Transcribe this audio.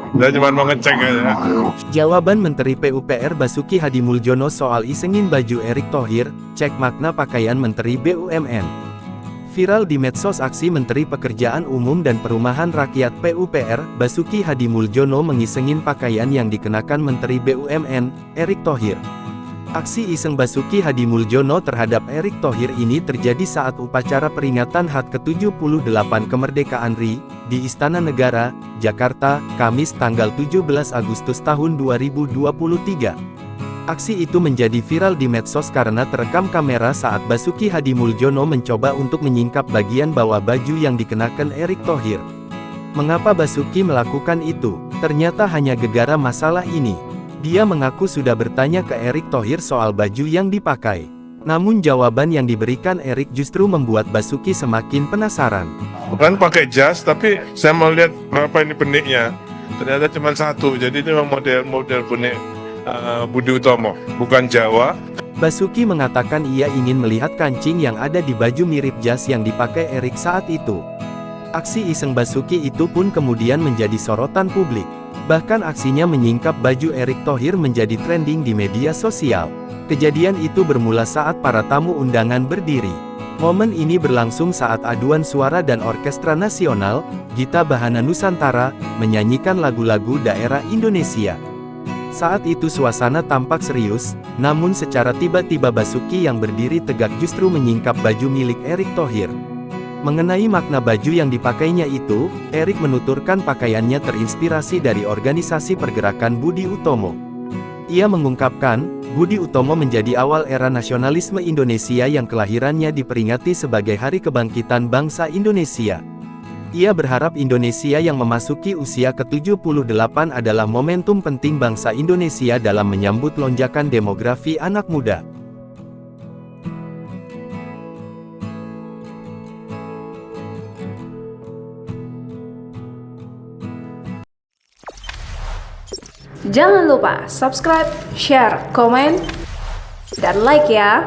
Saya cuma mau ngecek aja. Jawaban Menteri PUPR Basuki Hadimuljono soal isengin baju Erick Thohir, cek makna pakaian Menteri BUMN. Viral di medsos aksi Menteri Pekerjaan Umum dan Perumahan Rakyat PUPR, Basuki Hadimuljono mengisengin pakaian yang dikenakan Menteri BUMN, Erick Thohir. Aksi iseng Basuki Hadimuljono terhadap Erick Thohir ini terjadi saat upacara peringatan HUT ke-78 kemerdekaan RI, di Istana Negara, Jakarta, Kamis tanggal 17 Agustus tahun 2023. Aksi itu menjadi viral di medsos karena terekam kamera saat Basuki Hadimuljono mencoba untuk menyingkap bagian bawah baju yang dikenakan Erick Thohir. Mengapa Basuki melakukan itu? Ternyata hanya gegara masalah ini. Dia mengaku sudah bertanya ke Erick Thohir soal baju yang dipakai. Namun jawaban yang diberikan Erick justru membuat Basuki semakin penasaran. Bukan pakai jas, tapi saya mau lihat berapa ini beniknya. Ternyata cuma satu, jadi ini memang model benik Budi Utomo, bukan Jawa. Basuki mengatakan ia ingin melihat kancing yang ada di baju mirip jas yang dipakai Erick saat itu. Aksi iseng Basuki itu pun kemudian menjadi sorotan publik. Bahkan aksinya menyingkap baju Erick Thohir menjadi trending di media sosial. Kejadian itu bermula saat para tamu undangan berdiri. Momen ini berlangsung saat aduan suara dan orkestra nasional, Gita Bahana Nusantara, menyanyikan lagu-lagu daerah Indonesia. Saat itu suasana tampak serius, namun secara tiba-tiba Basuki yang berdiri tegak justru menyingkap baju milik Erick Thohir. Mengenai makna baju yang dipakainya itu, Erick menuturkan pakaiannya terinspirasi dari organisasi pergerakan Budi Utomo. Ia mengungkapkan, Budi Utomo menjadi awal era nasionalisme Indonesia yang kelahirannya diperingati sebagai Hari Kebangkitan Bangsa Indonesia. Ia berharap Indonesia yang memasuki usia ke-78 adalah momentum penting bangsa Indonesia dalam menyambut lonjakan demografi anak muda. Jangan lupa subscribe, share, komen, dan like ya.